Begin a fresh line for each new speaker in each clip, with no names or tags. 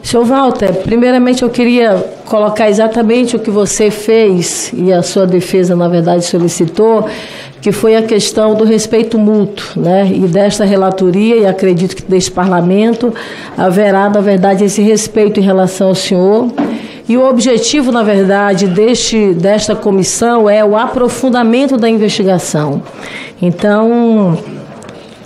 Senhor Walter, primeiramente eu queria colocar exatamente o que você fez e a sua defesa, na verdade, solicitou, que foi a questão do respeito mútuo, né? E desta relatoria, e acredito que deste parlamento, haverá, na verdade, esse respeito em relação ao senhor. E o objetivo, na verdade, desta comissão é o aprofundamento da investigação. Então,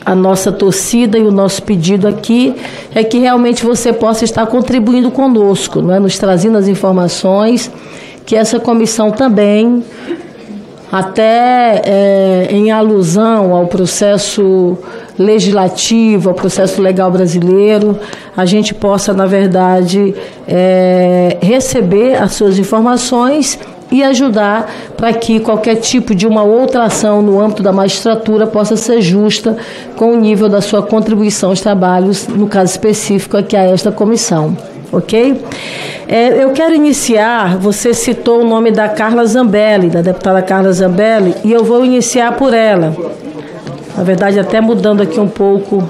a nossa torcida e o nosso pedido aqui é que realmente você possa estar contribuindo conosco, não é? Nos trazendo as informações, que essa comissão também, até em alusão ao processo legislativo, ao processo legal brasileiro, a gente possa, na verdade, receber as suas informações e ajudar para que qualquer tipo de uma outra ação no âmbito da magistratura possa ser justa com o nível da sua contribuição aos trabalhos, no caso específico aqui a esta comissão. Ok? Eu quero iniciar, você citou o nome da Carla Zambelli, da deputada Carla Zambelli, e eu vou iniciar por ela. Na verdade, até mudando aqui um pouco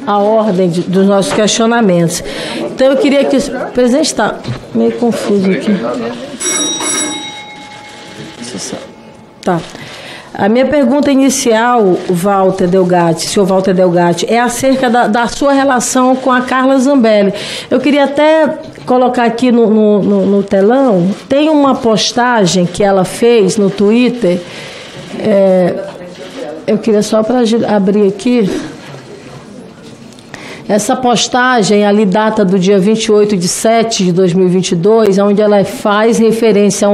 a ordem dos nossos questionamentos. Então, eu queria que... O presidente está meio confuso aqui. Tá. A minha pergunta inicial, Walter Delgatti, senhor Walter Delgatti, é acerca da sua relação com a Carla Zambelli. Eu queria até colocar aqui no telão, tem uma postagem que ela fez no Twitter, eu queria só para abrir aqui. Essa postagem ali data do dia 28/7 de 2022, onde ela faz referência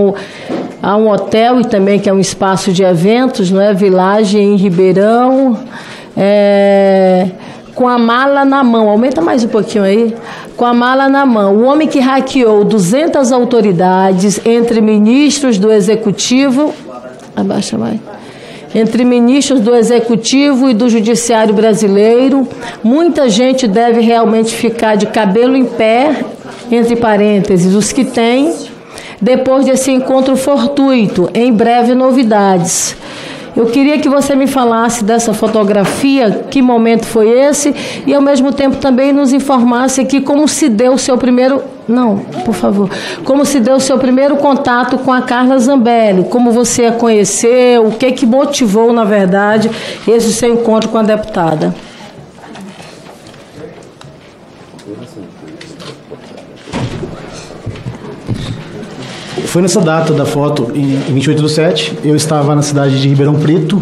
a um hotel e também que é um espaço de eventos, não é? Village em Ribeirão, com a mala na mão. Aumenta mais um pouquinho aí. Com a mala na mão. O homem que hackeou 200 autoridades, entre ministros do Executivo... Abaixa mais. Entre ministros do Executivo e do Judiciário brasileiro, muita gente deve realmente ficar de cabelo em pé, entre parênteses, os que têm, depois desse encontro fortuito, em breve novidades. Eu queria que você me falasse dessa fotografia, que momento foi esse, e ao mesmo tempo também nos informasse aqui como se deu o seu primeiro... Não, por favor. Como se deu o seu primeiro contato com a Carla Zambelli, como você a conheceu, o que motivou, na verdade, esse seu encontro com a deputada.
Foi nessa data da foto, em 28/7, eu estava na cidade de Ribeirão Preto,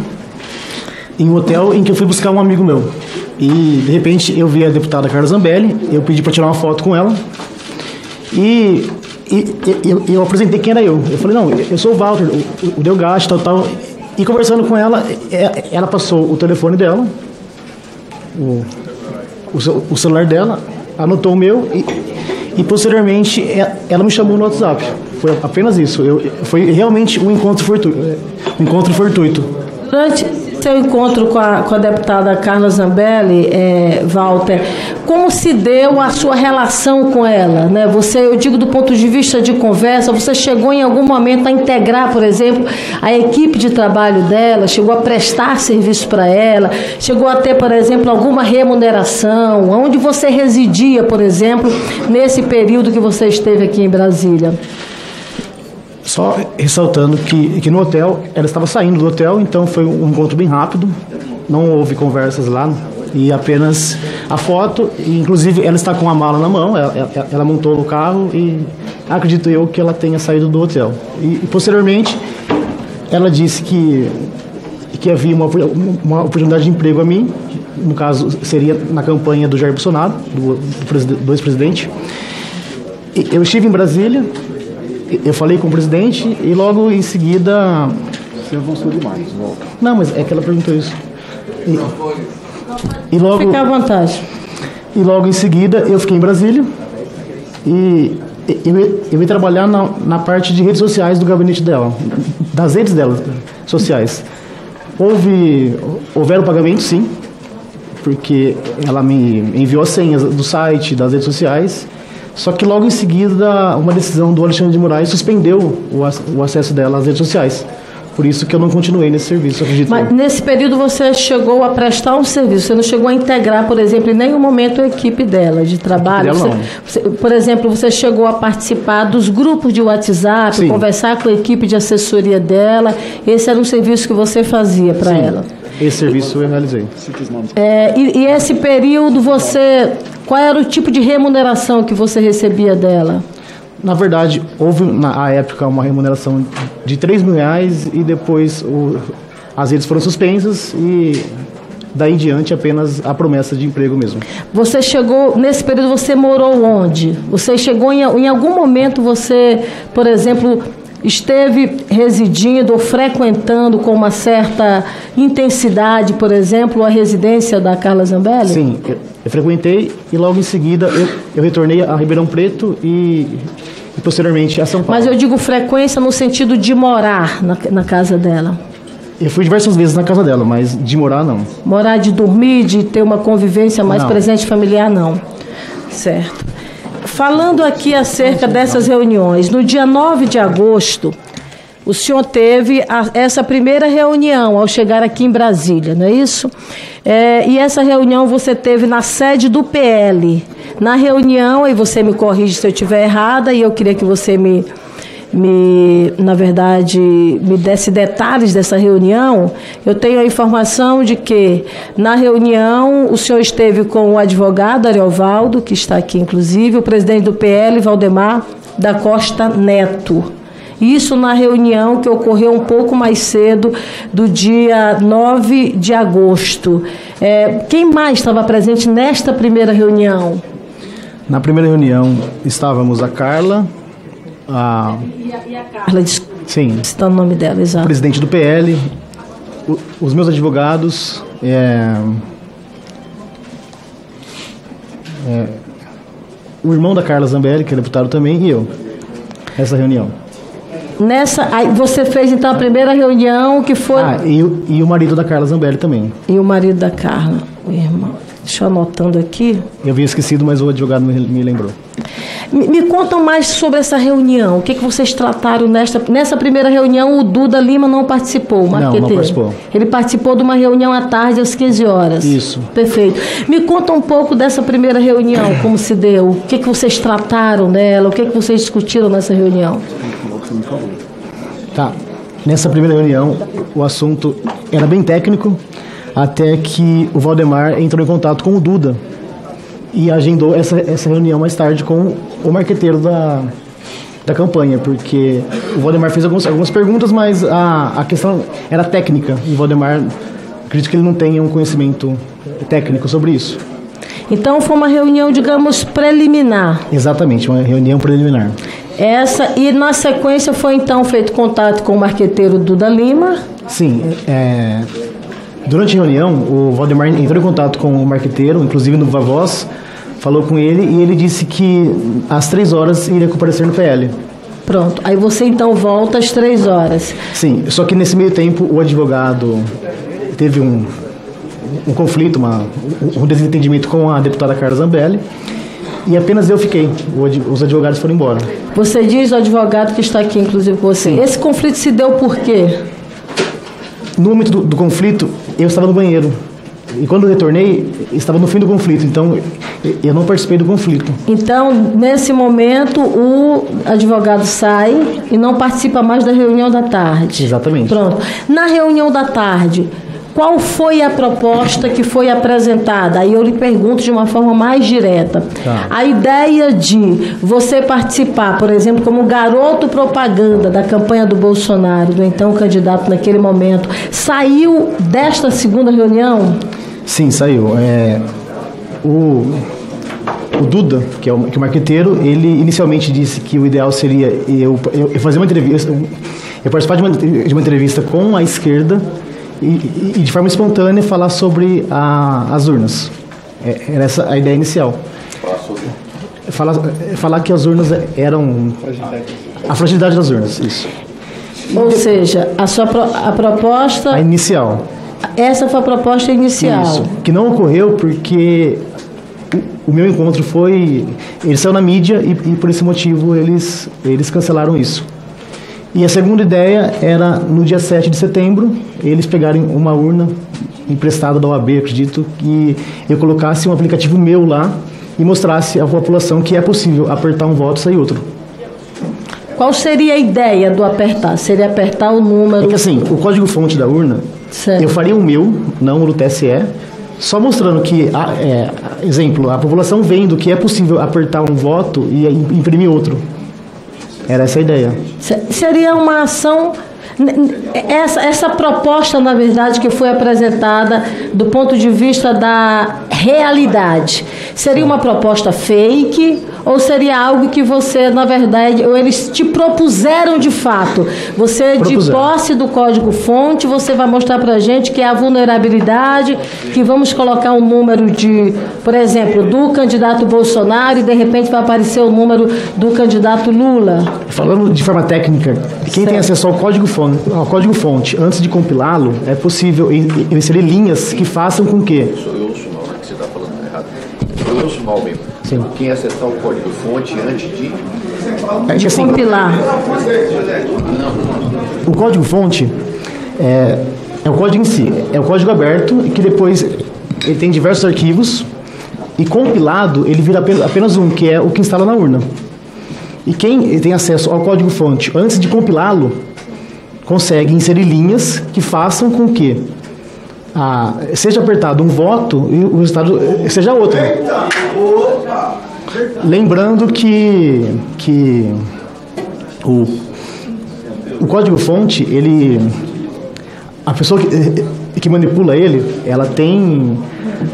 em um hotel em que eu fui buscar um amigo meu. E, de repente, eu vi a deputada Carla Zambelli, eu pedi para tirar uma foto com ela, e eu apresentei quem era eu. Eu falei, não, eu sou o Walter, o Delgatti, tal. E conversando com ela, ela passou o telefone dela, o celular dela, anotou o meu e posteriormente ela me chamou no WhatsApp. Foi apenas isso. Foi realmente um encontro fortuito.
Durante seu encontro com a deputada Carla Zambelli, Walter, como se deu a sua relação com ela, né? Eu digo do ponto de vista de conversa, você chegou em algum momento a integrar, por exemplo, a equipe de trabalho dela, chegou a prestar serviço para ela, chegou a ter, por exemplo, alguma remuneração, onde você residia, por exemplo, nesse período que você esteve aqui em Brasília?
Só ressaltando que no hotel, ela estava saindo do hotel, então foi um encontro bem rápido, não houve conversas lá, e apenas a foto, e inclusive ela está com a mala na mão, ela montou no carro e acredito eu que ela tenha saído do hotel. E posteriormente, ela disse que havia uma oportunidade de emprego a mim, no caso seria na campanha do Jair Bolsonaro, do ex-presidente. Eu estive em Brasília, eu falei com o presidente e logo em seguida...
Você avançou demais, volta.
Não, mas é que ela perguntou isso. E logo...
Fica à vontade.
E logo em seguida eu fiquei em Brasília e eu ia trabalhar na parte de redes sociais do gabinete dela, das redes dela, sociais. Houveram pagamentos, sim, porque ela me enviou as senhas do site, das redes sociais. Só que logo em seguida, uma decisão do Alexandre de Moraes suspendeu o acesso dela às redes sociais. Por isso que eu não continuei nesse serviço, acredito.
Mas nesse período você chegou a prestar um serviço, você não chegou a integrar, por exemplo, em nenhum momento a equipe dela de trabalho? Por exemplo, você chegou a participar dos grupos de WhatsApp, sim, conversar com a equipe de assessoria dela, esse era um serviço que você fazia para ela?
Esse serviço eu realizei.
E esse período qual era o tipo de remuneração que você recebia dela?
Na verdade, houve na época uma remuneração de R$3.000 e depois as redes foram suspensas e daí em diante apenas a promessa de emprego mesmo.
Você chegou, nesse período você morou onde? Você chegou em algum momento você, por exemplo, esteve residindo ou frequentando com uma certa intensidade, por exemplo, a residência da Carla Zambelli?
Sim, eu frequentei e logo em seguida eu retornei a Ribeirão Preto e posteriormente a São Paulo.
Mas eu digo frequência no sentido de morar na casa dela.
Eu fui diversas vezes na casa dela, mas de morar não.
Morar, de dormir, de ter uma convivência mais presente familiar, não. Certo. Falando aqui acerca dessas reuniões, no dia 9 de agosto, o senhor teve essa primeira reunião ao chegar aqui em Brasília, não é isso? E essa reunião você teve na sede do PL. Na reunião, aí você me corrige se eu estiver errada, e eu queria que você na verdade, me desse detalhes dessa reunião. Eu tenho a informação de que na reunião o senhor esteve com o advogado Ariovaldo, que está aqui inclusive, o presidente do PL, Valdemar da Costa Neto. Isso na reunião que ocorreu um pouco mais cedo, do dia 9 de agosto. Quem mais estava presente nesta primeira reunião?
Na primeira reunião estávamos a Carla,
E a Carla,
sim,
citando o nome dela, exato.
O presidente do PL, os meus advogados, o irmão da Carla Zambelli, que é deputado também, e eu. Essa reunião.
Aí você fez então a primeira reunião que foi...
E o marido da Carla Zambelli também.
E o marido da Carla, o irmão. Deixa eu anotando aqui.
Eu havia esquecido, mas o advogado me lembrou.
Me contam mais sobre essa reunião. O que vocês trataram nessa primeira reunião? O Duda Lima não participou, o marqueteiro.
Não participou.
Ele participou de uma reunião à tarde, às 15 horas.
Isso.
Perfeito. Me conta um pouco dessa primeira reunião, como se deu. O que vocês trataram nela? O que vocês discutiram nessa reunião?
Tá. Nessa primeira reunião, o assunto era bem técnico, até que o Valdemar entrou em contato com o Duda e agendou essa reunião mais tarde com o marqueteiro da campanha, porque o Valdemar fez algumas perguntas, mas a questão era técnica, e o Valdemar, acredito que ele não tenha um conhecimento técnico sobre isso.
Então foi uma reunião, digamos, preliminar.
Exatamente, uma reunião preliminar.
E na sequência foi então feito contato com o marqueteiro Duda Lima?
Sim, durante a reunião, o Valdemar entrou em contato com o marqueteiro, inclusive no Viva Voz, falou com ele e ele disse que às 3 horas iria comparecer no PL.
Pronto, aí você então volta às 3 horas.
Sim, só que nesse meio tempo o advogado teve um conflito, um desentendimento com a deputada Carla Zambelli e apenas eu fiquei, os advogados foram embora.
Você diz o advogado que está aqui, inclusive com você. Sim. Esse conflito se deu por quê?
No momento do conflito, eu estava no banheiro. E quando eu retornei, estava no fim do conflito. Então, eu não participei do conflito. Então,
nesse momento, o advogado sai e não participa mais da reunião da tarde.
Exatamente.
Pronto. Na reunião da tarde, qual foi a proposta que foi apresentada? Aí eu lhe pergunto de uma forma mais direta.
Tá.
A ideia de você participar, por exemplo, como garoto propaganda da campanha do Bolsonaro, do então candidato naquele momento, saiu desta segunda reunião?
Sim, saiu. O Duda, que é o marqueteiro, ele inicialmente disse que o ideal seria eu fazer uma entrevista, eu participar de uma entrevista com a esquerda e de forma espontânea falar sobre as urnas. Era essa a ideia inicial. Falar que as urnas eram... A fragilidade das urnas, isso.
Ou seja, a proposta...
A inicial.
Essa foi a proposta inicial.
Isso, que não ocorreu porque o meu encontro foi... Ele saiu na mídia e por esse motivo eles cancelaram isso. E a segunda ideia era, no dia 7 de setembro, eles pegarem uma urna emprestada da OAB, acredito, que eu colocasse um aplicativo meu lá e mostrasse à população que é possível apertar um voto e sair outro.
Qual seria a ideia do apertar? Seria apertar o número...
É que assim, o código-fonte da urna,
certo.
Eu faria o meu, não o do TSE, só mostrando que, exemplo, a população vendo que é possível apertar um voto e imprimir outro. Era essa a ideia.
Seria uma ação... Essa proposta, na verdade, que foi apresentada do ponto de vista da realidade, seria uma proposta fake ou seria algo que você, na verdade, ou eles te propuseram de fato? Você, de posse do código-fonte, você vai mostrar para a gente que é a vulnerabilidade, que vamos colocar um número de, por exemplo, do candidato Bolsonaro e de repente vai aparecer o número do candidato Lula?
Falando de forma técnica, quem tem acesso ao código-fonte, antes de compilá-lo, é possível inserir linhas que façam com que...
Eu ouço mal, que você está falando errado. Eu ouço mal mesmo.
Sim.
Quem acessar o código-fonte antes de...
assim,
compilar.
O código-fonte é o código em si, é o código aberto, que depois ele tem diversos arquivos, e compilado ele vira apenas um, que é o que instala na urna. E quem tem acesso ao código-fonte antes de compilá-lo, consegue inserir linhas que façam com que seja apertado um voto e o resultado seja outro. Lembrando que o código-fonte, a pessoa que manipula ele, ela tem...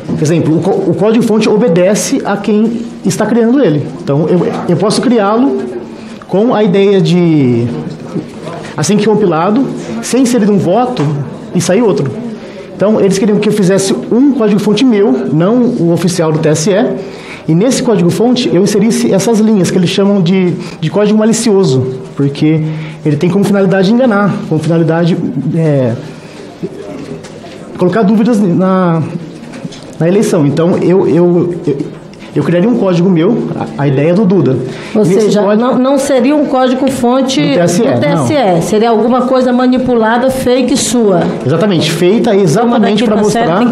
Por exemplo, o código-fonte obedece a quem está criando ele. Então, eu posso criá-lo com a ideia de, assim que compilado, ser inserido um voto e sair outro. Então, eles queriam que eu fizesse um código-fonte meu, não o oficial do TSE, e nesse código-fonte eu inserisse essas linhas, que eles chamam de código malicioso, porque ele tem como finalidade enganar, como finalidade colocar dúvidas na eleição. Então, eu criaria um código meu, a ideia do Duda.
Ou seja, não seria um código-fonte do TSE, seria alguma coisa manipulada, fake sua.
Exatamente, feita exatamente para mostrar...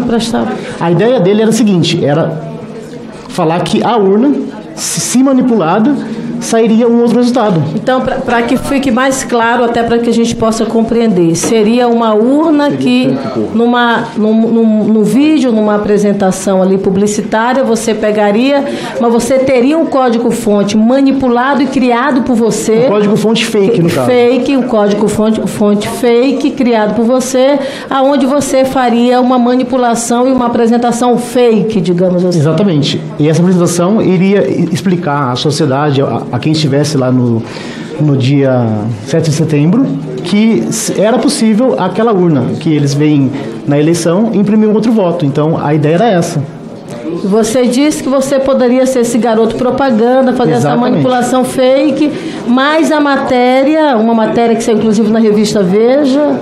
A ideia dele era a seguinte, era falar que a urna, se manipulada, sairia um outro resultado.
Então, para que fique mais claro, até para que a gente possa compreender, seria uma urna que, num vídeo, numa apresentação ali publicitária, você pegaria, mas você teria um código-fonte manipulado e criado por você.
Um código-fonte fake, no caso.
Um código-fonte fake, criado por você, aonde você faria uma manipulação e uma apresentação fake, digamos assim.
Exatamente. E essa apresentação iria explicar à sociedade, a quem estivesse lá no dia 7 de setembro, que era possível aquela urna que eles veem na eleição imprimir um outro voto. Então, a ideia era essa.
Você disse que você poderia ser esse garoto propaganda, fazer essa manipulação fake, mas a matéria, uma matéria que saiu inclusive na revista Veja,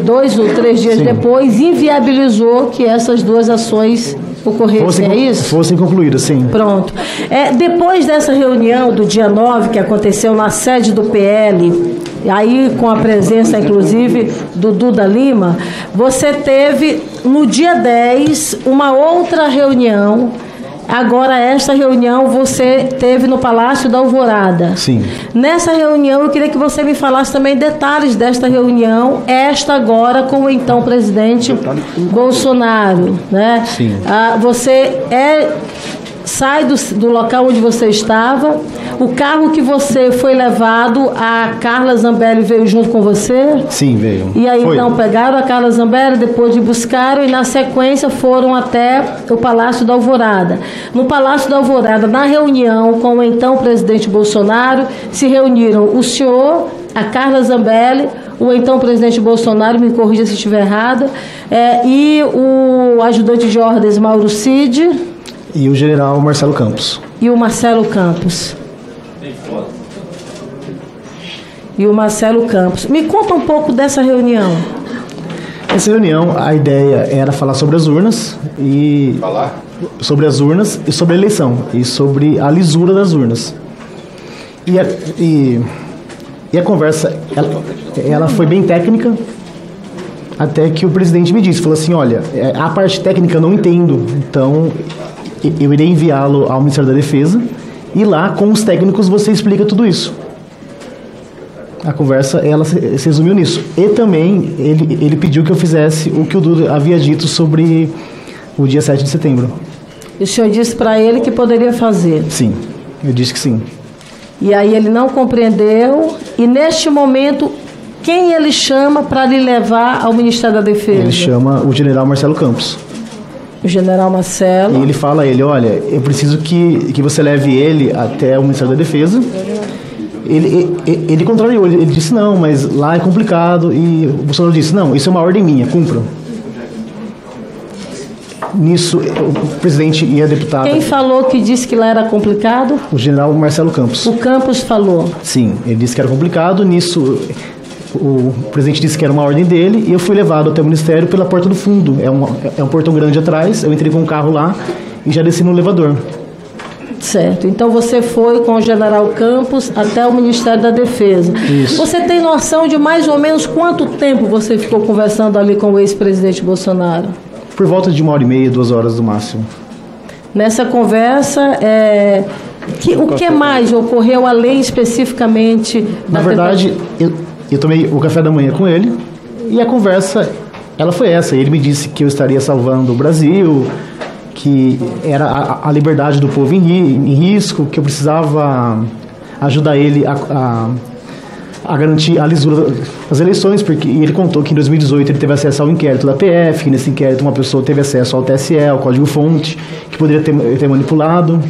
2 ou 3 dias depois, inviabilizou que essas duas ações ocorressem, é isso?
Fossem concluídas, sim.
Pronto. Depois dessa reunião do dia 9, que aconteceu na sede do PL, aí com a presença, inclusive, do Duda Lima, você teve, no dia 10, uma outra reunião. Agora, esta reunião você teve no Palácio da Alvorada.
Sim.
Nessa reunião, eu queria que você me falasse também detalhes desta reunião, esta agora com o então presidente Bolsonaro, né?
Sim.
Você sai do local onde você estava, o carro que você foi levado, a Carla Zambelli veio junto com você?
Sim, veio.
E aí, então, pegaram a Carla Zambelli, depois de buscaram e, na sequência, foram até o Palácio da Alvorada. No Palácio da Alvorada, na reunião com o então presidente Bolsonaro, se reuniram o senhor, a Carla Zambelli, o então presidente Bolsonaro, me corrija se estiver errada, e o ajudante de ordens Mauro Cid...
E o general Marcelo Campos.
E o Marcelo Campos. Me conta um pouco dessa reunião.
Essa reunião, a ideia era falar sobre as urnas e sobre as urnas e sobre a eleição e sobre a lisura das urnas. E E a conversa, ela foi bem técnica, até que o presidente me disse, falou assim, olha, a parte técnica eu não entendo, então eu irei enviá-lo ao Ministério da Defesa e lá com os técnicos você explica tudo isso. A conversa, ela se resumiu nisso. E também ele pediu que eu fizesse o que o Duda havia dito sobre o dia 7 de setembro.
E o senhor disse para ele que poderia fazer?
Sim, eu disse que sim.
E aí ele não compreendeu, e neste momento, quem ele chama para lhe levar ao Ministério da Defesa?
Ele chama o general Marcelo Campos.
O general Marcelo.
E ele fala a ele, olha, eu preciso que você leve ele até o Ministério da Defesa. Ele contrariou, ele disse, não, mas lá é complicado, e o Bolsonaro disse, não, isso é uma ordem minha, cumpra. Nisso, o presidente e a deputada...
Quem falou que disse que lá era complicado?
O general Marcelo Campos.
O Campos falou?
Sim, ele disse que era complicado, nisso o presidente disse que era uma ordem dele, e eu fui levado até o Ministério pela porta do fundo, é um portão grande atrás, eu entrei com o carro lá e já desci no elevador.
Certo, então você foi com o general Campos até o Ministério da Defesa.
Isso.
Você tem noção de mais ou menos quanto tempo você ficou conversando ali com o ex-presidente Bolsonaro?
Por volta de 1h30, 2 horas no máximo.
Nessa conversa, o que mais ocorreu além especificamente da...
Na verdade, eu tomei o café da manhã com ele e a conversa, ela foi essa. Ele me disse que eu estaria salvando o Brasil, que era a liberdade do povo em risco, que eu precisava ajudar ele a garantir a lisura das eleições, porque ele contou que em 2018 ele teve acesso ao inquérito da PF, que nesse inquérito uma pessoa teve acesso ao TSE, ao código-fonte, que poderia ter manipulado.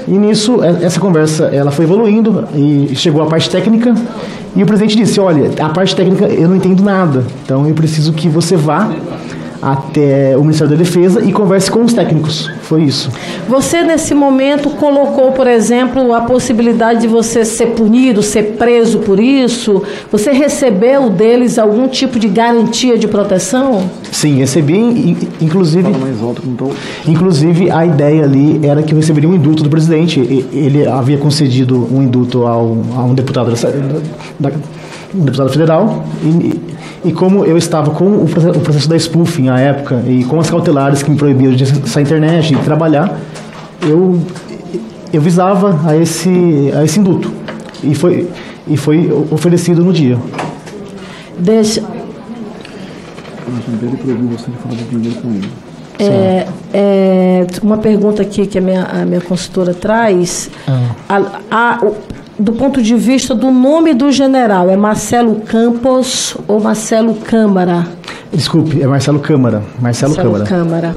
E nisso, essa conversa ela foi evoluindo e chegou à parte técnica, e o presidente disse, olha, a parte técnica eu não entendo nada, então eu preciso que você vá até o Ministério da Defesa e converse com os técnicos. Foi isso.
Você, nesse momento, colocou, por exemplo, a possibilidade de você ser punido, ser preso por isso? Você recebeu deles algum tipo de garantia de proteção?
Sim, recebi, inclusive... Inclusive, a ideia ali era que eu receberia um indulto do presidente. Ele havia concedido um indulto a um deputado um deputado federal, e como eu estava com o processo da spoofing à época, e com as cautelares que me proibiam de sair à internet e trabalhar, eu visava a esse indulto, e foi oferecido no dia.
Deixa... uma pergunta aqui que a minha consultora traz. Do ponto de vista do nome do general, é Marcelo Campos ou Marcelo Câmara?
Desculpe, é Marcelo Câmara. Marcelo
Câmara.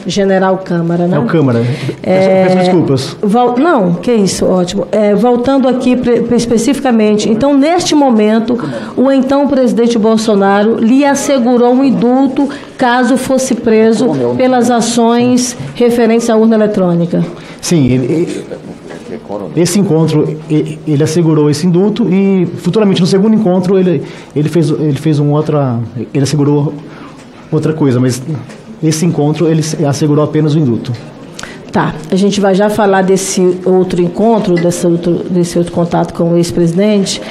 General Câmara, né?
É o Câmara. Peço desculpas.
Não, que isso, ótimo. Voltando aqui especificamente, então, neste momento, o então presidente Bolsonaro lhe assegurou um indulto caso fosse preso pelas ações referentes à urna eletrônica.
Sim, esse encontro, ele assegurou esse indulto, e futuramente no segundo encontro ele assegurou outra coisa, mas esse encontro ele assegurou apenas o indulto.
Tá, a gente vai já falar desse outro encontro, desse outro contato com o ex-presidente.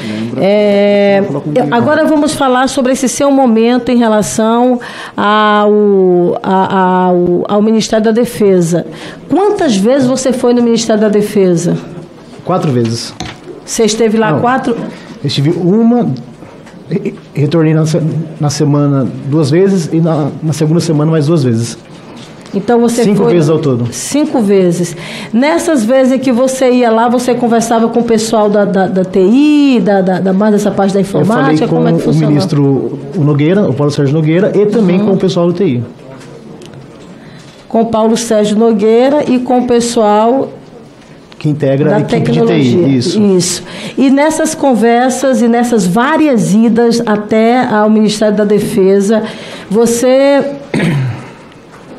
Agora vamos falar sobre esse seu momento em relação ao Ministério da Defesa. Quantas vezes você foi no Ministério da Defesa?
4 vezes.
Você esteve lá 4?
Eu estive uma, retornei na semana 2 vezes, e na segunda semana mais 2 vezes.
Então você
5 vezes ao todo.
5 vezes. Nessas vezes em que você ia lá, você conversava com o pessoal da TI, mais dessa parte da informática?
Eu falei
como é que
com o
funcionou?
ministro Nogueira, o Paulo Sérgio Nogueira, e também com o pessoal do TI.
Com o Paulo Sérgio Nogueira e com o pessoal
que integra
da
a equipe
tecnologia.
de TI. Isso.
E nessas conversas e nessas várias idas até ao Ministério da Defesa, você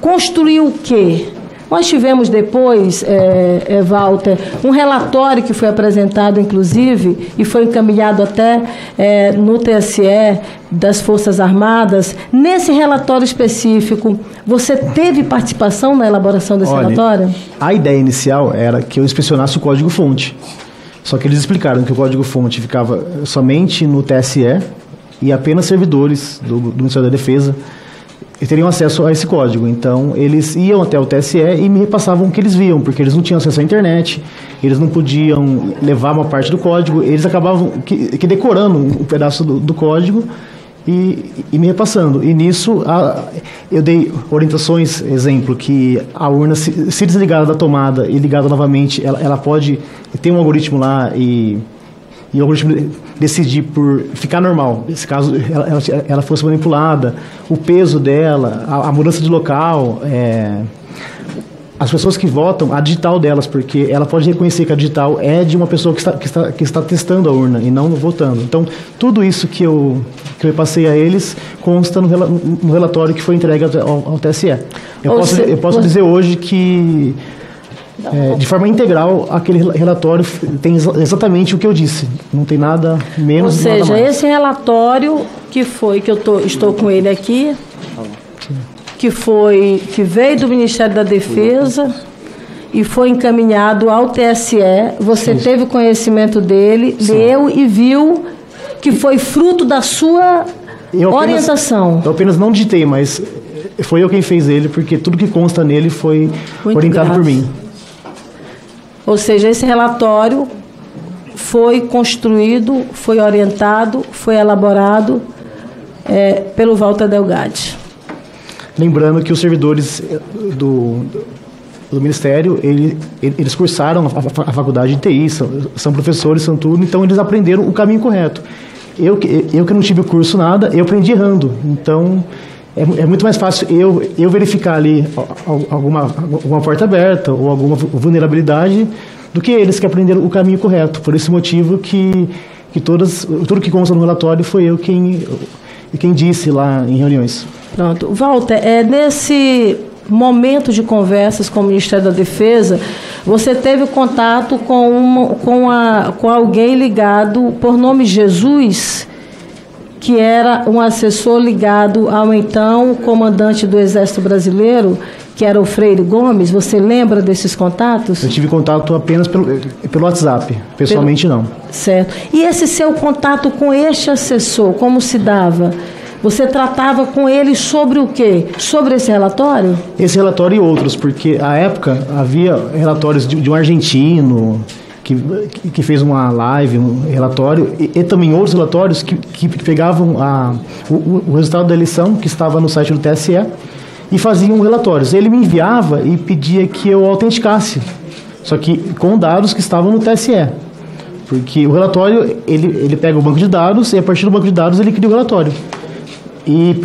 construiu o quê? Nós tivemos depois, Walter, um relatório que foi apresentado, inclusive, e foi encaminhado até no TSE das Forças Armadas. Nesse relatório específico, você teve participação na elaboração desse relatório?
A ideia inicial era que eu inspecionasse o código-fonte. Só que eles explicaram que o código-fonte ficava somente no TSE e apenas servidores do Ministério da Defesa teriam acesso a esse código. Então, eles iam até o TSE e me repassavam o que eles viam, porque eles não tinham acesso à internet, eles não podiam levar uma parte do código, eles acabavam que decorando um pedaço do código e me repassando. E nisso, eu dei orientações, exemplo, que a urna, se desligada da tomada e ligada novamente, ela pode ter um algoritmo lá e o algoritmo decidir por ficar normal. Nesse caso, ela fosse manipulada, o peso dela, a mudança de local, as pessoas que votam, a digital delas, porque ela pode reconhecer que a digital é de uma pessoa que está testando a urna e não votando. Então, tudo isso que eu passei a eles consta no relatório que foi entregue ao TSE. Eu posso dizer hoje que de forma integral, aquele relatório tem exatamente o que eu disse. Não tem nada menos, nada mais.
Ou seja, esse relatório que eu estou com ele aqui, que veio do Ministério da Defesa e foi encaminhado ao TSE, você teve conhecimento dele, leu e viu que foi fruto da sua orientação.
Eu apenas não digitei, mas foi eu quem fez ele, porque tudo que consta nele foi orientado por mim.
Ou seja, esse relatório foi construído, foi orientado, foi elaborado pelo Walter Delgatti.
Lembrando que os servidores do Ministério, eles cursaram a faculdade de TI, são professores, são tudo, então eles aprenderam o caminho correto. Eu que não tive o curso nada, eu aprendi errando. Então, é muito mais fácil eu verificar ali alguma porta aberta ou alguma vulnerabilidade do que eles que aprenderam o caminho correto. Por esse motivo que tudo que consta no relatório foi eu quem disse lá em reuniões.
Pronto. Walter, nesse momento de conversas com o Ministério da Defesa, você teve contato com alguém ligado por nome Jesus, que era um assessor ligado ao então comandante do Exército Brasileiro, que era o Freire Gomes. Você lembra desses contatos?
Eu tive contato apenas pelo WhatsApp, pessoalmente não.
Certo. E esse seu contato com este assessor, como se dava? Você tratava com ele sobre o quê? Sobre esse relatório?
Esse relatório e outros, porque à época havia relatórios de um argentino que fez uma live, um relatório, e também outros relatórios que pegavam o resultado da eleição, que estava no site do TSE, e faziam relatórios. Ele me enviava e pedia que eu autenticasse, só que com dados que estavam no TSE. Porque o relatório, ele pega o banco de dados e a partir do banco de dados ele cria o relatório. E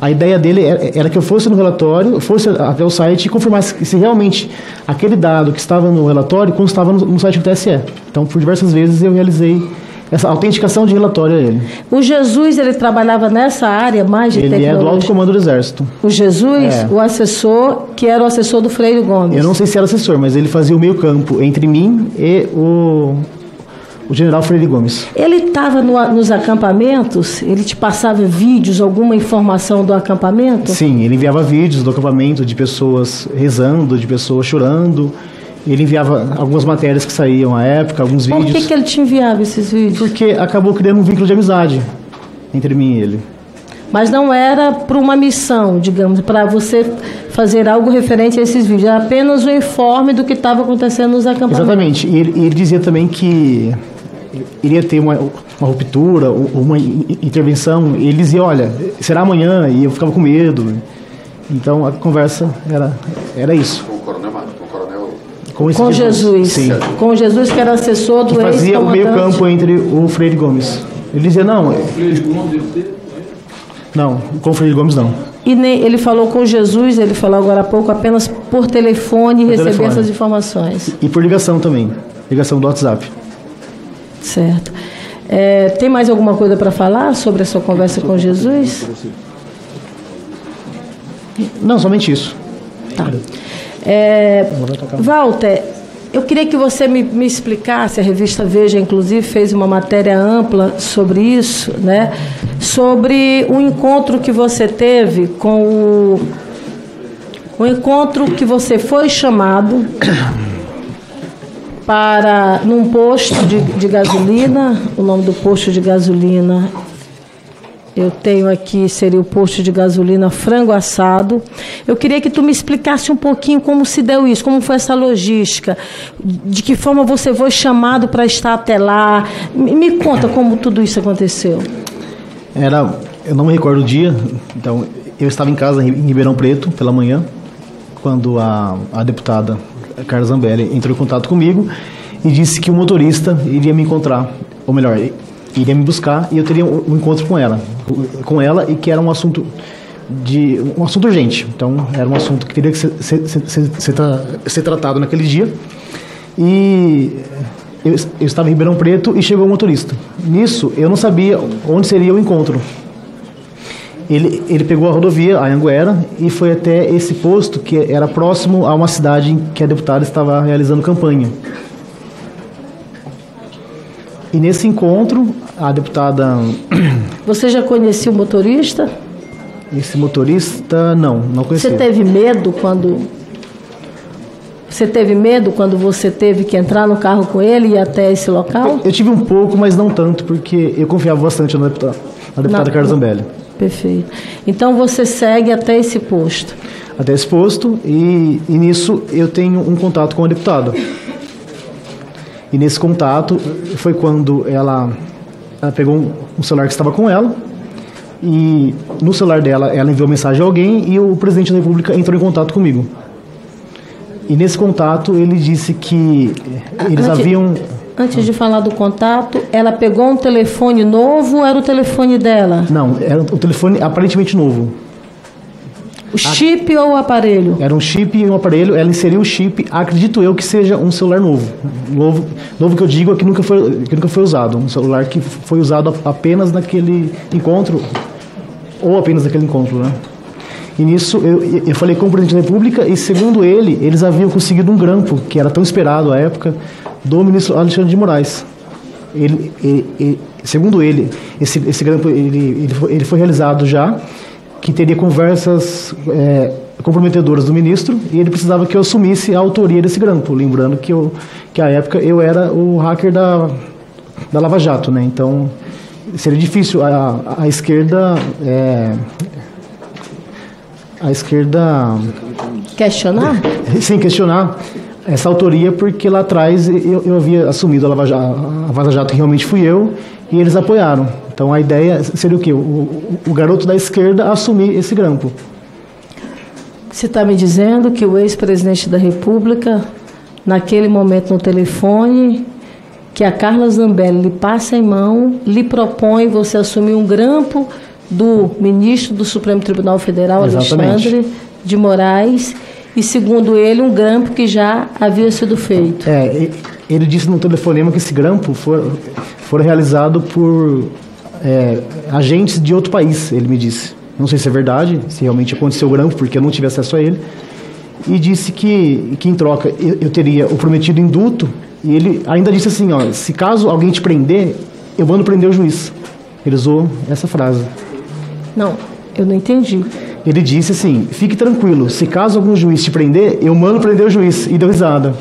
a ideia dele era que eu fosse no relatório, fosse até o site e confirmasse se realmente aquele dado que estava no relatório constava no site do TSE. Então, por diversas vezes eu realizei essa autenticação de relatório a ele.
O Jesus, ele trabalhava nessa área mais de tecnologia?
Ele é do Alto Comando do Exército.
O Jesus, o assessor, que era o assessor do Freire Gomes?
Eu não sei se era assessor, mas ele fazia o meio campo entre mim e o general Freire Gomes.
Ele estava nos acampamentos? Ele te passava vídeos, alguma informação do acampamento?
Sim, ele enviava vídeos do acampamento de pessoas rezando, de pessoas chorando. Ele enviava algumas matérias que saíam à época, alguns vídeos.
Por que ele te enviava esses vídeos?
Porque acabou criando um vínculo de amizade entre mim e ele.
Mas não era para uma missão, digamos, para você fazer algo referente a esses vídeos. Era apenas um informe do que estava acontecendo nos acampamentos.
Exatamente. E ele dizia também que iria ter uma ruptura, uma intervenção. Ele dizia, olha, será amanhã, e eu ficava com medo. Então a conversa era isso.
Com Jesus.
Sim.
Com Jesus, que era assessor do ex-comandante.
Fazia o meio campo entre o Freire Gomes. Ele dizia, não, com o Freire Gomes não.
E ele falou com Jesus, ele falou agora há pouco, apenas por telefone e receber essas informações.
E por ligação também, ligação do WhatsApp.
Certo. Tem mais alguma coisa para falar sobre a sua conversa com Jesus?
Não, somente isso.
Tá. Walter, eu queria que você me explicasse, a revista Veja, inclusive, fez uma matéria ampla sobre isso, né? Sobre o encontro que você teve com o encontro que você foi chamado
num posto de gasolina. O nome do posto de gasolina, eu tenho aqui, seria o posto de gasolina Frango Assado. Eu queria que tu me explicasse um pouquinho como se deu isso, como foi essa logística, de que forma você foi chamado para estar até lá. Me conta como tudo isso aconteceu.
Eu não me recordo o dia, então eu estava em casa em Ribeirão Preto pela manhã, quando a deputada Carla Zambelli entrou em contato comigo e disse que o motorista iria me encontrar, ou melhor, iria me buscar e eu teria um encontro com ela e que era um assunto urgente. Então era um assunto que teria que ser tratado naquele dia. E eu estava em Ribeirão Preto e chegou o motorista. Nisso eu não sabia onde seria o encontro. Ele pegou a rodovia, a Anhanguera, e foi até esse posto que era próximo a uma cidade em que a deputada estava realizando campanha. E nesse encontro, a deputada...
Você já conhecia o motorista?
Esse motorista, não conhecia.
Você teve medo quando você teve que entrar no carro com ele e ir até esse local?
Eu tive um pouco, mas não tanto, porque eu confiava bastante na deputada Carla Zambelli.
Perfeito. Então você segue até esse posto?
Até esse posto, e nisso eu tenho um contato com a deputada. E nesse contato foi quando ela pegou um celular que estava com ela, e no celular dela ela enviou mensagem a alguém e o presidente da República entrou em contato comigo. E nesse contato ele disse que eles haviam...
Antes de falar do contato, ela pegou um telefone novo ou era o telefone dela?
Não, era um telefone aparentemente novo.
O chip ou o aparelho?
Era um chip e um aparelho, ela inseriu o chip, acredito eu que seja um celular novo. Novo que eu digo é que nunca foi usado. Um celular que foi usado apenas naquele encontro, ou apenas naquele encontro, né? E nisso eu falei com o presidente da República e, segundo ele, eles haviam conseguido um grampo, que era tão esperado à época, do ministro Alexandre de Moraes. Segundo ele, esse grampo ele foi realizado já, que teria conversas comprometedoras do ministro, e ele precisava que eu assumisse a autoria desse grampo, lembrando que à época eu era o hacker da Lava Jato, né? Então seria difícil a esquerda
questionar?
Sim, questionar essa autoria, porque lá atrás eu havia assumido a Lava Jato, que realmente fui eu, e eles apoiaram. Então a ideia seria o quê? O garoto da esquerda assumir esse grampo.
Você está me dizendo que o ex-presidente da República, naquele momento no telefone, que a Carla Zambelli lhe passa em mão, lhe propõe você assumir um grampo do ministro do Supremo Tribunal Federal,
Exatamente.
Alexandre de Moraes, e, segundo ele, um grampo que já havia sido feito.
Ele disse no telefonema que esse grampo foi realizado por agentes de outro país, ele me disse. Não sei se é verdade, se realmente aconteceu o grampo, porque eu não tive acesso a ele. E disse que em troca eu teria o prometido indulto, e ele ainda disse assim, se caso alguém te prender, eu mando prender o juiz. Ele usou essa frase.
Não, eu não entendi.
Ele disse assim, fique tranquilo, se caso algum juiz te prender, eu mando prender o juiz. E deu risada.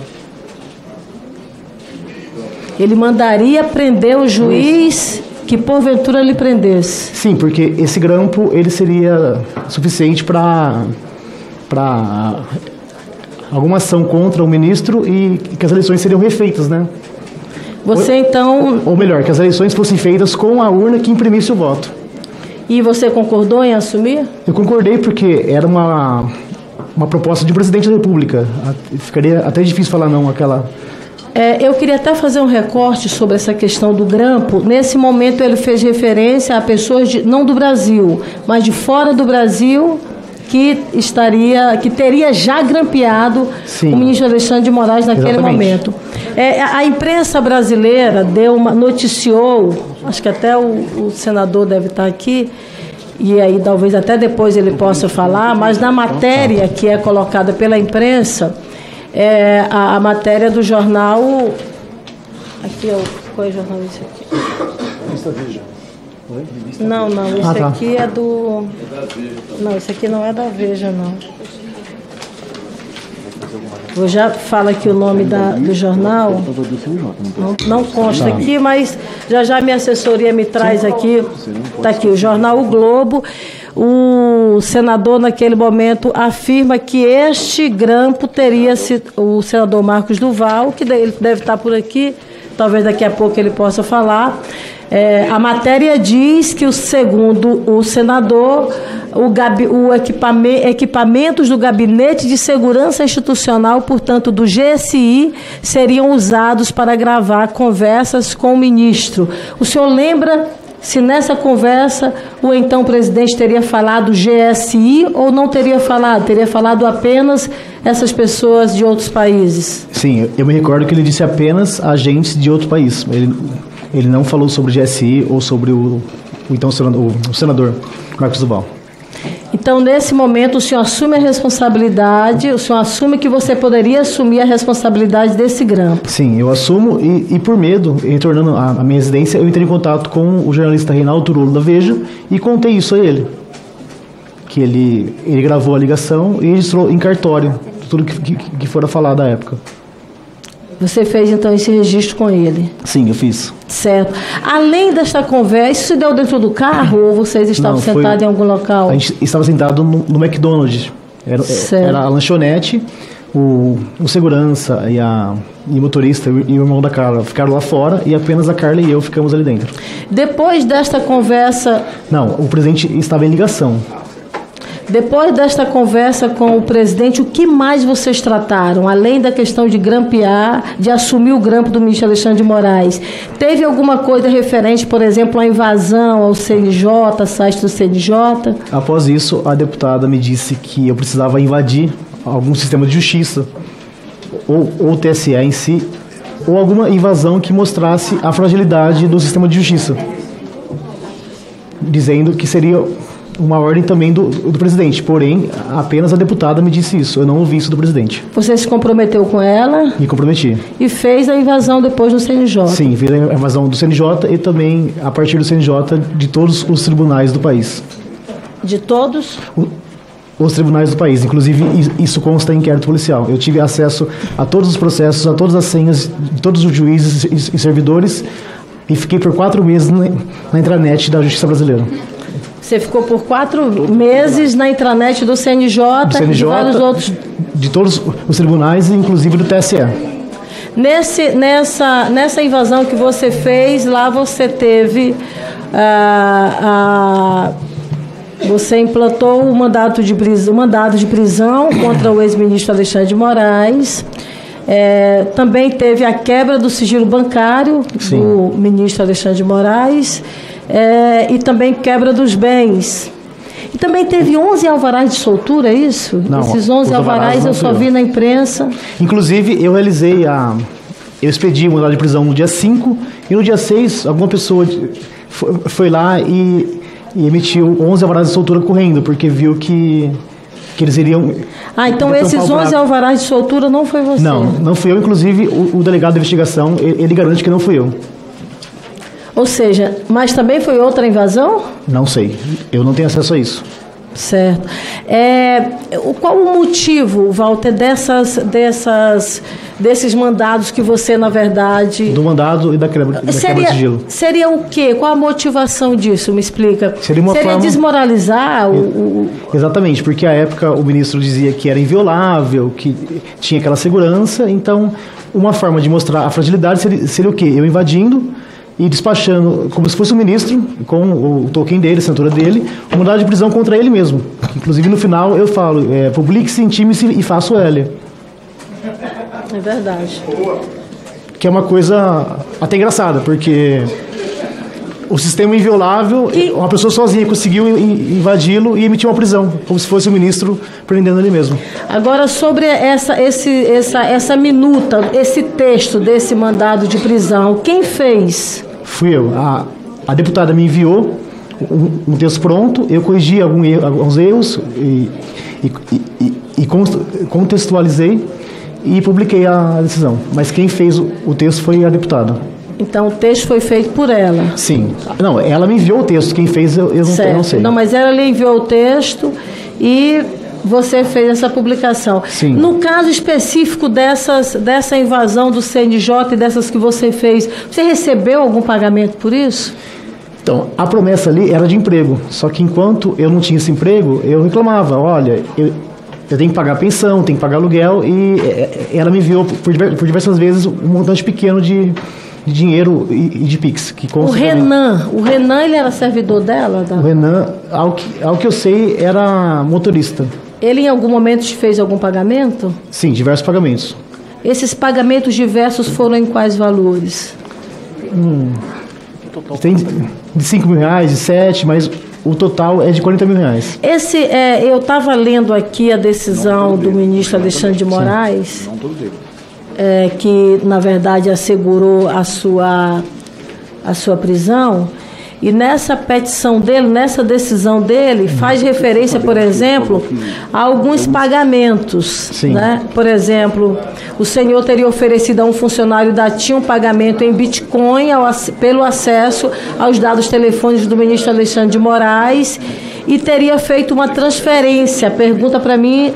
Ele mandaria prender o juiz que porventura lhe prendesse.
Sim, porque esse grampo ele seria suficiente para alguma ação contra o ministro e que as eleições seriam refeitas, né?
Você então...
Ou melhor, que as eleições fossem feitas com a urna que imprimisse o voto.
E você concordou em assumir?
Eu concordei porque era uma proposta de presidente da República. Ficaria até difícil falar não àquela...
Eu queria até fazer um recorte sobre essa questão do grampo. Nesse momento ele fez referência a pessoas não do Brasil, mas de fora do Brasil, que teria já grampeado
Sim.
o ministro Alexandre de Moraes naquele
Exatamente.
momento. A imprensa brasileira noticiou, acho que até o senador deve estar aqui, e aí talvez até depois ele possa falar, mas na matéria que é colocada pela imprensa, a matéria do jornal... Aqui, qual é o jornal esse aqui?
Revista Veja.
Não, esse
tá.
aqui é do... Não, esse aqui não é da Veja, não. Eu já falo aqui o nome do jornal. Não consta aqui, mas já minha assessoria me traz aqui. Está aqui o jornal O Globo. O senador, naquele momento, afirma que este grampo teria sido o senador Marcos Duval, que ele deve estar por aqui, talvez daqui a pouco ele possa falar. A matéria diz que, segundo o senador, equipamentos do Gabinete de Segurança Institucional, portanto do GSI, seriam usados para gravar conversas com o ministro. O senhor lembra se nessa conversa o então presidente teria falado GSI ou não teria falado? Teria falado apenas essas pessoas de outros países?
Sim, eu me recordo que ele disse apenas agentes de outro país. Ele não falou sobre GSI ou sobre o senador Marcos Duval.
Então, nesse momento, o senhor assume a responsabilidade, o senhor assume que você poderia assumir a responsabilidade desse grampo.
Sim, eu assumo e por medo, retornando à minha residência, eu entrei em contato com o jornalista Reinaldo Turolo da Veja e contei isso a ele. Que ele gravou a ligação e registrou em cartório tudo que fora falado à época.
Você fez, então, esse registro com ele?
Sim, eu fiz.
Certo. Além desta conversa, isso se deu dentro do carro ou vocês estavam sentados em algum local?
A gente estava sentado no McDonald's. Era a lanchonete, o segurança e o motorista e o irmão da Carla ficaram lá fora e apenas a Carla e eu ficamos ali dentro.
Depois desta conversa...
Não, o presidente estava em ligação.
Depois desta conversa com o presidente, o que mais vocês trataram? Além da questão de grampear, de assumir o grampo do ministro Alexandre de Moraes, teve alguma coisa referente, por exemplo, à invasão ao CNJ, site do CNJ?
Após isso, a deputada me disse que eu precisava invadir algum sistema de justiça, ou o TSE em si, ou alguma invasão que mostrasse a fragilidade do sistema de justiça, dizendo que seria uma ordem também do presidente, porém, apenas a deputada me disse isso, eu não ouvi isso do presidente.
Você se comprometeu com ela?
Me comprometi.
E fez a invasão depois do CNJ?
Sim, fiz a invasão do CNJ e também, a partir do CNJ, de todos os tribunais do país.
De todos?
Os tribunais do país, inclusive isso consta em inquérito policial. Eu tive acesso a todos os processos, a todas as senhas de todos os juízes e servidores e fiquei por 4 meses na intranet da Justiça Brasileira.
Você ficou por 4 meses na intranet do CNJ e de vários outros...
De todos os tribunais, inclusive do TSE.
Nessa invasão que você fez, lá você teve... Você implantou o mandado de prisão contra o ex-ministro Alexandre de Moraes. Também teve a quebra do sigilo bancário do ministro Alexandre de Moraes. E também quebra dos bens. E também teve 11 alvarás de soltura, é isso?
Não,
esses 11 alvarás eu só vi na imprensa.
Inclusive, eu expedi o mandado de prisão no dia 5 e no dia 6, alguma pessoa foi lá e emitiu 11 alvarás de soltura correndo, porque viu que eles iriam...
então esses 11 alvarás de soltura não foi você?
Não fui eu. Inclusive, o delegado de investigação, ele garante que não fui eu.
Ou seja, mas também foi outra invasão?
Não sei, eu não tenho acesso a isso.
Certo. Qual o motivo, Walter, desses mandados que você, na verdade...
Do mandado e da quebra de sigilo.
Seria o quê? Qual a motivação disso? Me explica. Seria desmoralizar o...
Exatamente, porque à época o ministro dizia que era inviolável, que tinha aquela segurança, então uma forma de mostrar a fragilidade seria o quê? Eu invadindo e despachando, como se fosse o ministro, com o token dele, a assinatura dele, o mandado de prisão contra ele mesmo. Inclusive, no final, eu falo, publique-se, intime-se e faça o L.
É verdade.
Que é uma coisa até engraçada, porque o sistema inviolável, uma pessoa sozinha conseguiu invadi-lo e emitir uma prisão, como se fosse o ministro prendendo ele mesmo.
Agora, sobre essa minuta, esse texto desse mandado de prisão, quem fez?
Fui eu. A deputada me enviou um texto pronto, eu corrigi alguns erros e contextualizei e publiquei a decisão. Mas quem fez o texto foi a deputada.
Então, o texto foi feito por ela?
Sim. Não, ela me enviou o texto. Quem fez, eu não sei.
Não, mas ela lhe enviou o texto e
Você fez essa publicação.
Sim.
No caso específico dessa invasão do CNJ e dessas que você fez, você recebeu algum pagamento por isso?
Então, a promessa ali era de emprego. Só que enquanto eu não tinha esse emprego, eu reclamava, olha, eu tenho que pagar pensão, tenho que pagar aluguel, e ela me enviou por diversas vezes um montante pequeno de dinheiro e de Pix.
O Renan, ele era servidor dela?
O Renan, ao que eu sei, era motorista. Ele em algum momento te fez algum pagamento? Sim, diversos pagamentos.
Esses pagamentos diversos foram em quais valores?
Tem de 5 mil reais, de 7, mas o total é de 40 mil reais.
Eu estava lendo aqui a decisão do ministro Alexandre de Moraes, que, na verdade, assegurou a sua prisão. E nessa petição dele, nessa decisão dele, faz referência, por exemplo, a alguns pagamentos. Né? Por exemplo, o senhor teria oferecido a um funcionário da TIM um pagamento em Bitcoin pelo acesso aos dados telefônicos do ministro Alexandre de Moraes e teria feito uma transferência. A pergunta para mim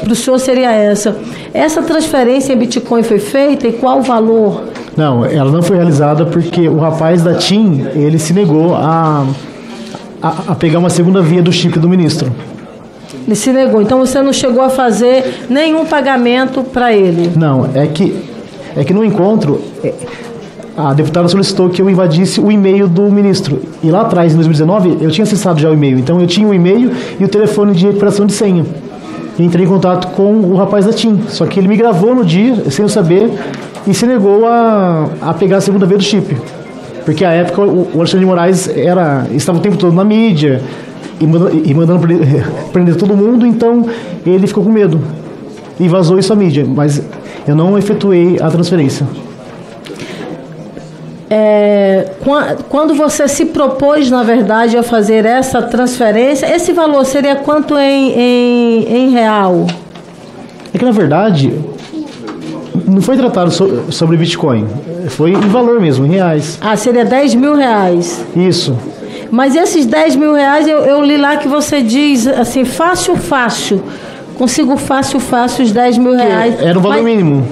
para o senhor seria essa. Essa transferência em Bitcoin foi feita e qual o valor?
Não, ela não foi realizada porque o rapaz da TIM, ele se negou a pegar uma segunda via do chip do ministro.
Ele se negou, então você não chegou a fazer nenhum pagamento para ele?
Não, é que no encontro, a deputada solicitou que eu invadisse o e-mail do ministro. E lá atrás, em 2019, eu tinha acessado já o e-mail. Então eu tinha o e-mail e o telefone de recuperação de senha. E entrei em contato com o rapaz da TIM. Só que ele me gravou no dia, sem eu saber, e se negou a pegar a segunda via do chip. Porque à época o Alexandre de Moraes estava o tempo todo na mídia e mandando prender todo mundo, então ele ficou com medo e vazou isso à mídia, mas eu não efetuei a transferência.
Quando você se propôs, na verdade, a fazer essa transferência, esse valor seria quanto em real?
É que, na verdade, não foi tratado sobre Bitcoin, foi em valor mesmo, em reais.
Ah, seria 10 mil reais?
Isso.
Mas esses 10 mil reais, eu li lá que você diz, assim, fácil, consigo fácil os 10 mil reais.
Era o valor mínimo.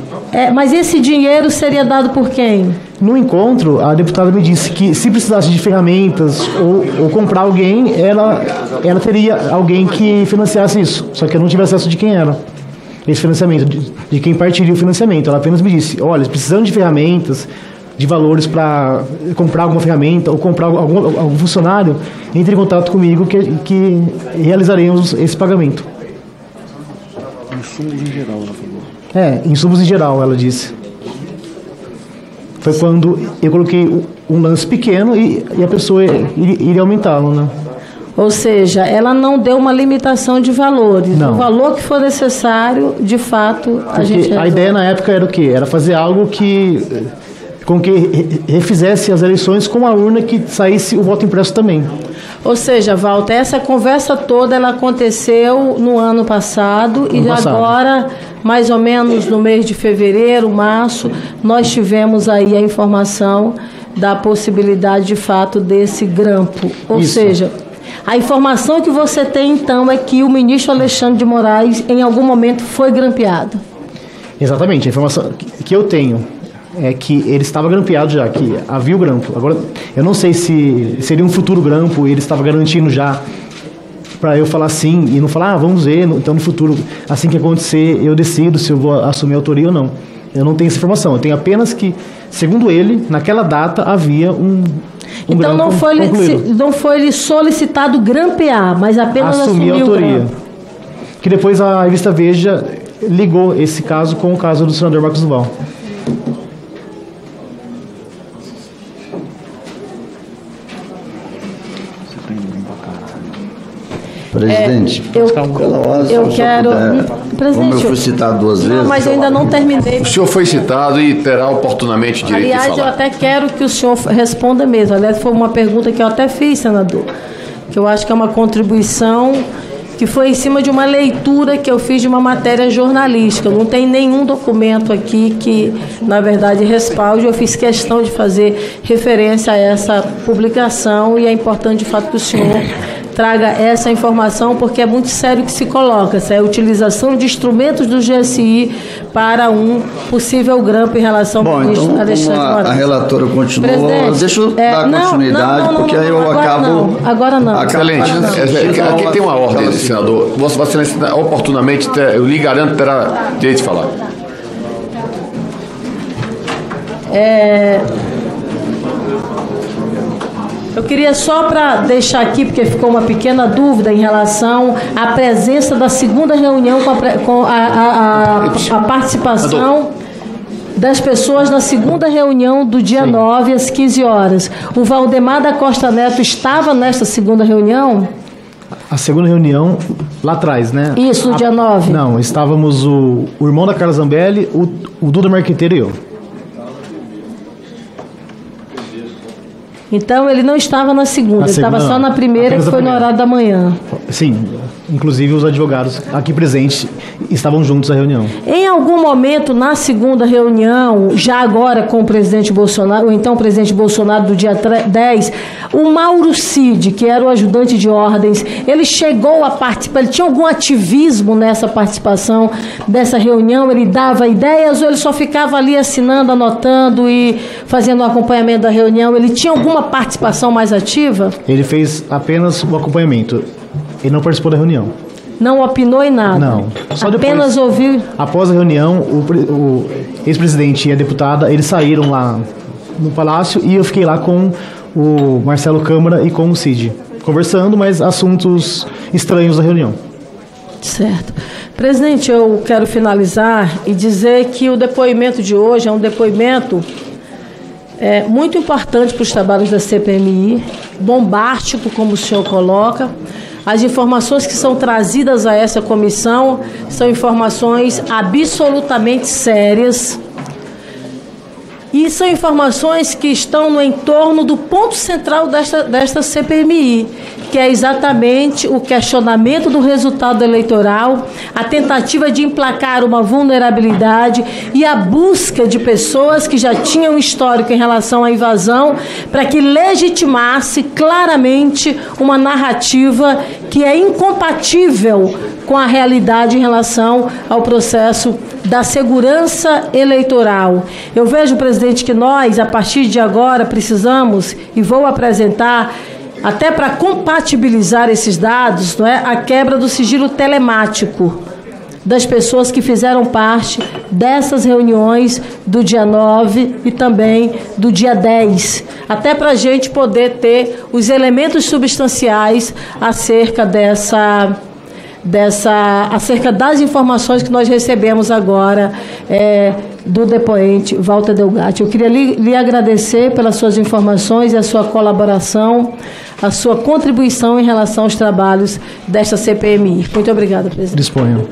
Mas esse dinheiro seria dado por quem?
No encontro, a deputada me disse que se precisasse de ferramentas ou comprar alguém, ela teria alguém que financiasse isso. Só que eu não tive acesso de quem era esse financiamento, de quem partiria o financiamento. Ela apenas me disse, olha, precisando de ferramentas, de valores para comprar alguma ferramenta ou comprar algum funcionário, entre em contato comigo que realizaremos esse pagamento.
Insumos em geral, ela falou.
Insumos em geral, ela disse. Foi quando eu coloquei um lance pequeno e a pessoa iria aumentá-lo, né?
Ou seja, ela não deu uma limitação de valores.
Não.
O valor que for necessário, de fato, a gente resolve.
A ideia na época era o quê? Era fazer algo com que refizesse as eleições com a urna que saísse o voto impresso também.
Ou seja, Walter, essa conversa toda ela aconteceu no ano passado e agora, mais ou menos no mês de fevereiro, março, nós tivemos aí a informação da possibilidade de fato desse grampo. Ou seja, a informação que você tem então é que o ministro Alexandre de Moraes em algum momento foi grampeado.
Exatamente, a informação que eu tenho é que ele estava grampeado já, que havia o grampo. Agora, eu não sei se seria um futuro grampo, ele estava garantindo já para eu falar sim e não falar, vamos ver, então no futuro, assim que acontecer, eu decido se eu vou assumir a autoria ou não. Eu não tenho essa informação, eu tenho apenas que, segundo ele, naquela data havia um
então não foi lhe solicitado grampear, mas apenas assumir
a autoria. Que depois a revista Veja ligou esse caso com o caso do senador Marcos Duval.
Presidente,
eu quero...
Como eu fui citado duas vezes...
Mas eu ainda não terminei.
O senhor foi citado e terá oportunamente direito de falar.
Aliás, eu até quero que o senhor responda mesmo. Aliás, foi uma pergunta que eu até fiz, senador, que eu acho que é uma contribuição que foi em cima de uma leitura que eu fiz de uma matéria jornalística. Não tem nenhum documento aqui que, na verdade, respalde. Eu fiz questão de fazer referência a essa publicação e é importante, de fato, que o senhor traga essa informação, porque é muito sério que se coloca, essa é a utilização de instrumentos do GSI para um possível grampo em relação ao ministro
então,
Alexandre de Moraes.
A relatora continua.
Presidente,
deixa eu dar continuidade, porque aí eu acabo...
Agora não.
Excelente. Aqui tem uma ordem, senador. Vossa Excelência, oportunamente, eu lhe garanto, terá direito de falar.
Eu queria só para deixar aqui, porque ficou uma pequena dúvida em relação à presença da segunda reunião com a participação das pessoas na segunda reunião do dia 9 às 15 horas. O Valdemar da Costa Neto estava nesta segunda reunião?
A segunda reunião, lá atrás, né?
Isso, no dia 9.
Não, estávamos o irmão da Carla Zambelli, o Duda Marqueteiro e eu.
Então, ele não estava na segunda, ele estava só na primeira, que foi no horário da manhã.
Sim, inclusive os advogados aqui presentes estavam juntos à reunião.
Em algum momento, na segunda reunião, já agora com o presidente Bolsonaro, ou então o presidente Bolsonaro do dia 10, o Mauro Cid, que era o ajudante de ordens, ele chegou a participar, ele tinha algum ativismo nessa participação dessa reunião? Ele dava ideias ou ele só ficava ali assinando, anotando e fazendo o acompanhamento da reunião? Ele tinha alguma participação mais ativa?
Ele fez apenas o acompanhamento. Ele não participou da reunião.
Não opinou em nada?
Não.
Só apenas ouviu?
Após a reunião, o ex-presidente e a deputada, eles saíram lá no palácio e eu fiquei lá com o Marcelo Câmara e com o Cid, conversando, mas assuntos estranhos da reunião.
Certo. Presidente, eu quero finalizar e dizer que o depoimento de hoje é um depoimento muito importante para os trabalhos da CPMI, bombástico, como o senhor coloca. As informações que são trazidas a essa comissão são informações absolutamente sérias e são informações que estão no entorno do ponto central desta CPMI, que é exatamente o questionamento do resultado eleitoral, a tentativa de emplacar uma vulnerabilidade e a busca de pessoas que já tinham histórico em relação à invasão para que legitimasse claramente uma narrativa que é incompatível com a realidade em relação ao processo da segurança eleitoral. Eu vejo, presidente, que nós, a partir de agora, precisamos, e vou apresentar, até para compatibilizar esses dados, não é, a quebra do sigilo telemático das pessoas que fizeram parte dessas reuniões do dia 9 e também do dia 10, até para a gente poder ter os elementos substanciais acerca acerca das informações que nós recebemos agora do depoente Walter Delgatti. Eu queria lhe agradecer pelas suas informações e a sua colaboração, a sua contribuição em relação aos trabalhos desta CPMI. Muito obrigada, presidente.
Disponham.